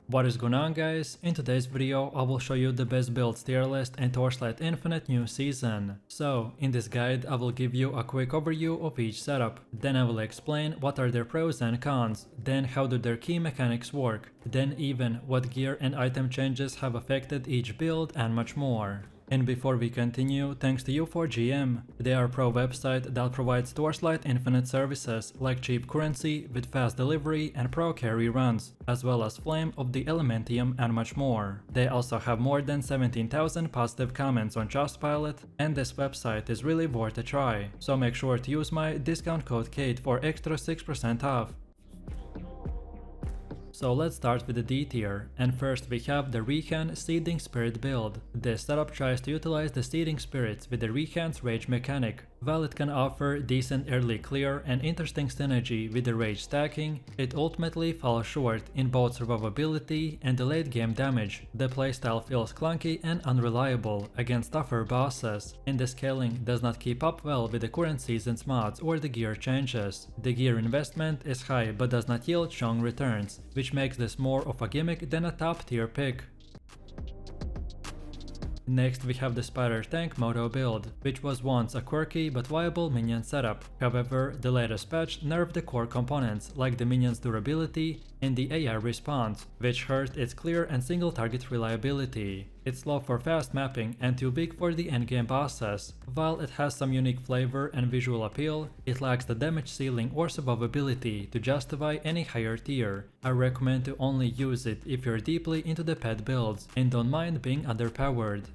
What is going on, guys? In today's video I will show you the best builds tier list in Torchlight Infinite new season. So in this guide I will give you a quick overview of each setup, then I will explain what are their pros and cons, then how do their key mechanics work, then even what gear and item changes have affected each build and much more. And before we continue, thanks to U4GM, they are a pro website that provides Torchlight Infinite services like cheap currency with fast delivery and pro carry runs, as well as Flame of the Elementium and much more. They also have more than 17,000 positive comments on Trustpilot, and this website is really worth a try, so make sure to use my discount code KATE for extra 6% off. So let's start with the D tier, and first we have the Rehan Seething Spirit build. This setup tries to utilize the Seething Spirits with the Rehan's Rage mechanic. While it can offer decent early clear and interesting synergy with the Rage stacking, it ultimately falls short in both survivability and the late game damage. The playstyle feels clunky and unreliable against tougher bosses, and the scaling does not keep up well with the current season's mods or the gear changes. The gear investment is high but does not yield strong returns, which makes this more of a gimmick than a top tier pick. Next we have the Spider Tank Moto build, which was once a quirky but viable minion setup. However, the latest patch nerfed the core components like the minion's durability and the AI response, which hurt its clear and single target reliability. It's slow for fast mapping and too big for the endgame bosses. While it has some unique flavor and visual appeal, it lacks the damage ceiling or survivability to justify any higher tier. I recommend to only use it if you're deeply into the pet builds and don't mind being underpowered.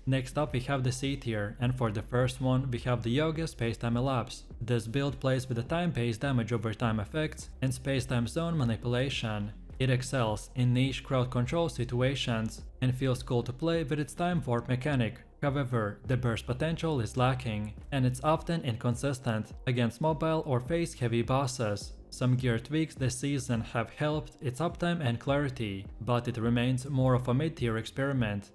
Next up we have the C tier, and for the first one we have the Youga spacetime elapse. This build plays with the time-based damage over time effects and spacetime zone manipulation. It excels in niche crowd control situations and feels cool to play with its time warp mechanic. However, the burst potential is lacking, and it's often inconsistent against mobile or phase heavy bosses. Some gear tweaks this season have helped its uptime and clarity, but it remains more of a mid-tier experiment.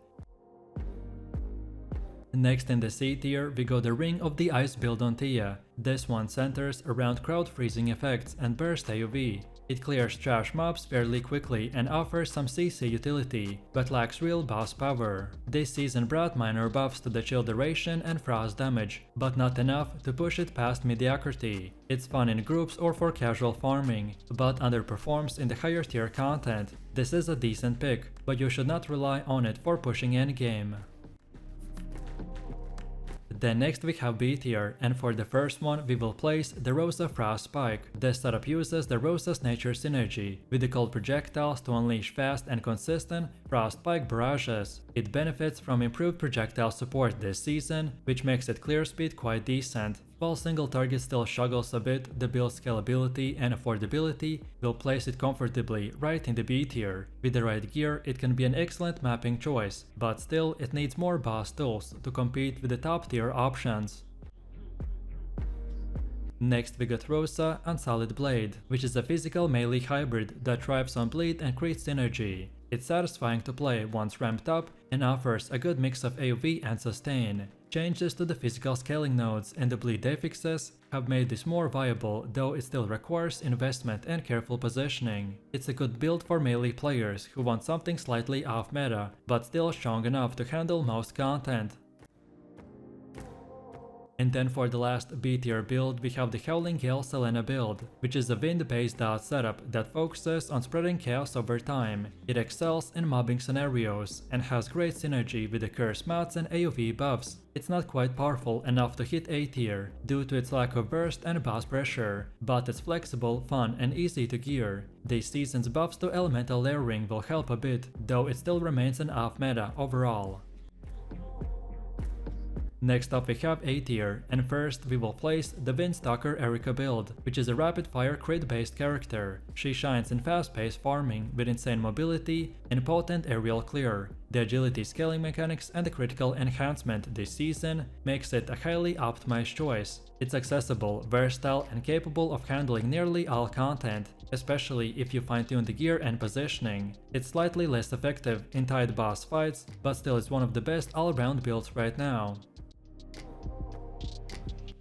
Next in the C tier we got the Ring of the Ice build on Thea. This one centers around crowd freezing effects and burst AoV. It clears trash mobs fairly quickly and offers some CC utility, but lacks real boss power. This season brought minor buffs to the chill duration and frost damage, but not enough to push it past mediocrity. It's fun in groups or for casual farming, but underperforms in the higher tier content. This is a decent pick, but you should not rely on it for pushing endgame. Then next we have B tier, and for the first one we will place the Rosa frostspike. This setup uses the Rosa's nature synergy with the cold projectiles to unleash fast and consistent frostspike barrages. It benefits from improved projectile support this season, which makes its clear speed quite decent. While single target still struggles a bit, the build scalability and affordability will place it comfortably right in the B tier. With the right gear it can be an excellent mapping choice, but still it needs more boss tools to compete with the top tier options. Next we got Rosa Unsullied blade, which is a physical melee hybrid that thrives on bleed and crit synergy. It's satisfying to play once ramped up and offers a good mix of AoV and sustain. Changes to the physical scaling nodes and the bleed affixes have made this more viable, though it still requires investment and careful positioning. It's a good build for melee players who want something slightly off meta, but still strong enough to handle most content. And then for the last B tier build we have the Howling Gale Selena build, which is a wind-based dot setup that focuses on spreading chaos over time. It excels in mobbing scenarios and has great synergy with the curse mods and AoV buffs. It's not quite powerful enough to hit A tier due to its lack of burst and boss pressure, but it's flexible, fun and easy to gear. This season's buffs to elemental layering will help a bit, though it still remains an off meta overall. Next up we have A tier, and first we will place the stalker Erika build, which is a rapid fire crit based character. She shines in fast paced farming with insane mobility and potent aerial clear. The agility scaling mechanics and the critical enhancement this season makes it a highly optimized choice. It's accessible, versatile and capable of handling nearly all content, especially if you fine-tune the gear and positioning. It's slightly less effective in tight boss fights, but still is one of the best all-around builds right now.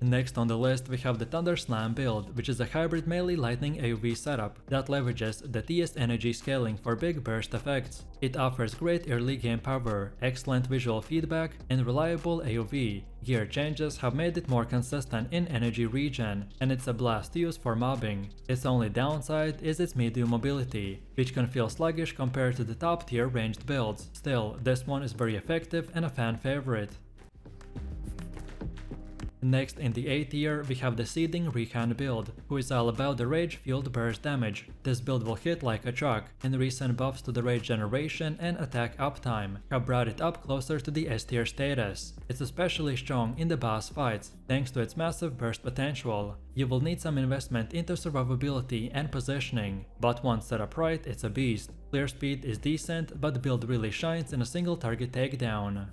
Next on the list we have the Thunder Slam build, which is a hybrid melee lightning AoE setup that leverages the thea's energy scaling for big burst effects. It offers great early game power, excellent visual feedback, and reliable AoE. Gear changes have made it more consistent in energy regen, and it's a blast to use for mobbing. Its only downside is its medium mobility, which can feel sluggish compared to the top tier ranged builds. Still, this one is very effective and a fan favorite. Next in the A tier we have the Seething Rehan build, who is all about the rage fueled burst damage. This build will hit like a truck, and recent buffs to the rage generation and attack uptime have brought it up closer to the S tier status. It's especially strong in the boss fights, thanks to its massive burst potential. You will need some investment into survivability and positioning, but once set up right, it's a beast. Clear speed is decent, but the build really shines in a single target takedown.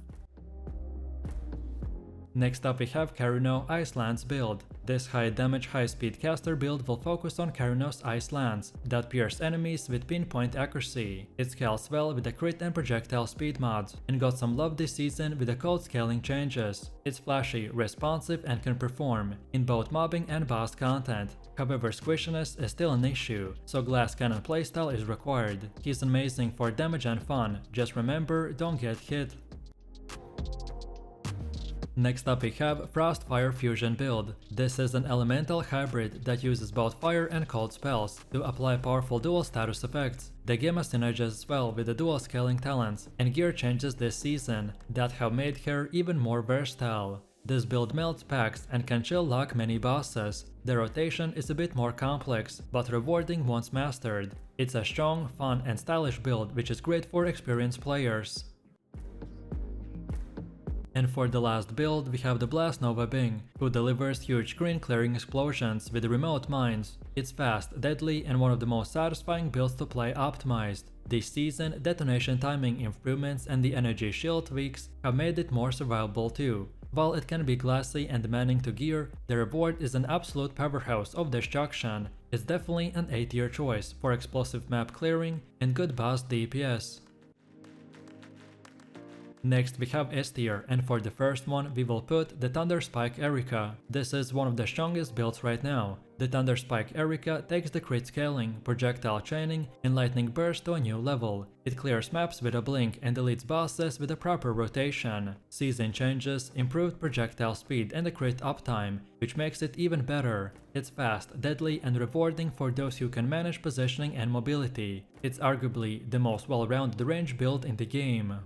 Next up we have Carino Ice Lance build. This high damage high speed caster build will focus on Carino's Ice Lance that pierce enemies with pinpoint accuracy. It scales well with the crit and projectile speed mods, and got some love this season with the code scaling changes. It's flashy, responsive, and can perform in both mobbing and boss content. However, squishiness is still an issue, so glass cannon playstyle is required. He's amazing for damage and fun, just remember, don't get hit. Next up we have Frost-Fire Fusion build. This is an elemental hybrid that uses both fire and cold spells to apply powerful dual status effects. The Gemma synergizes well with the dual scaling talents and gear changes this season that have made her even more versatile. This build melts packs and can chill lock many bosses. The rotation is a bit more complex, but rewarding once mastered. It's a strong, fun, and stylish build which is great for experienced players. And for the last build we have the Blast Nova Bing, who delivers huge screen clearing explosions with remote mines. It's fast, deadly, and one of the most satisfying builds to play optimized. This season, detonation timing improvements and the energy shield tweaks have made it more survivable too. While it can be glassy and demanding to gear, the reward is an absolute powerhouse of destruction. It's definitely an A tier choice for explosive map clearing and good boss DPS. Next we have S tier, and for the first one we will put the Thunderspike Erika. This is one of the strongest builds right now. The Thunderspike Erika takes the crit scaling, projectile chaining, and lightning burst to a new level. It clears maps with a blink and deletes bosses with a proper rotation. Season changes, improved projectile speed and the crit uptime, which makes it even better. It's fast, deadly, and rewarding for those who can manage positioning and mobility. It's arguably the most well-rounded range build in the game.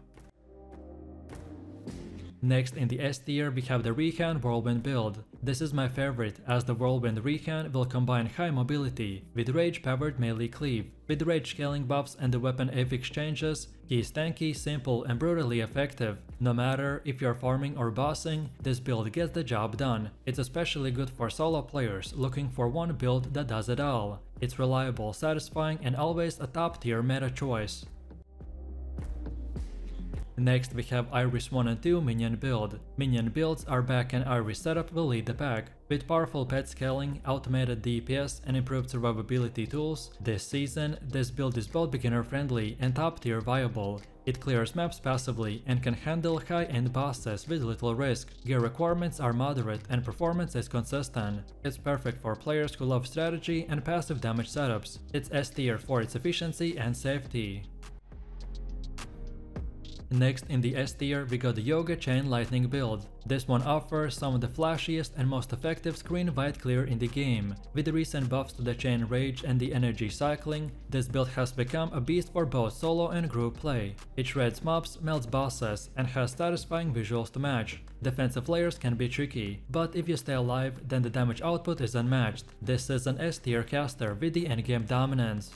Next in the S tier we have the Rehan Whirlwind build. This is my favorite, as the Whirlwind Rehan will combine high mobility with rage-powered melee cleave. With rage scaling buffs and the weapon affix changes, he is tanky, simple, and brutally effective. No matter if you're farming or bossing, this build gets the job done. It's especially good for solo players looking for one build that does it all. It's reliable, satisfying, and always a top tier meta choice. Next we have Iris 1 and 2 Minion build. Minion builds are back and Iris setup will lead the pack. With powerful pet scaling, automated DPS, and improved survivability tools, this season this build is both beginner friendly and top tier viable. It clears maps passively and can handle high-end bosses with little risk. Gear requirements are moderate and performance is consistent. It's perfect for players who love strategy and passive damage setups. It's S tier for its efficiency and safety. Next in the S tier we got the Youga Chain Lightning build. This one offers some of the flashiest and most effective screen wide clear in the game. With the recent buffs to the chain rage and the energy cycling, this build has become a beast for both solo and group play. It shreds mobs, melts bosses, and has satisfying visuals to match. Defensive layers can be tricky, but if you stay alive then the damage output is unmatched. This is an S tier caster with the endgame dominance.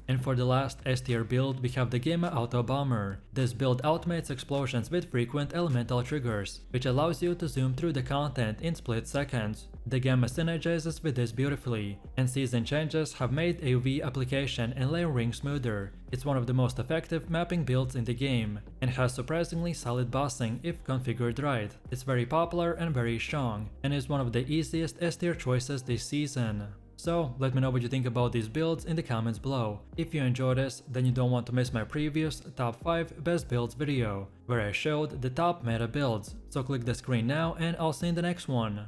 And for the last S tier build we have the Gemma autobomber. This build automates explosions with frequent elemental triggers, which allows you to zoom through the content in split seconds. The Gemma synergizes with this beautifully, and season changes have made AoE application and layering smoother. It's one of the most effective mapping builds in the game, and has surprisingly solid bossing if configured right. It's very popular and very strong, and is one of the easiest S tier choices this season. So let me know what you think about these builds in the comments below. If you enjoyed this, then you don't want to miss my previous top 5 best builds video, where I showed the top meta builds. So click the screen now and I'll see you in the next one.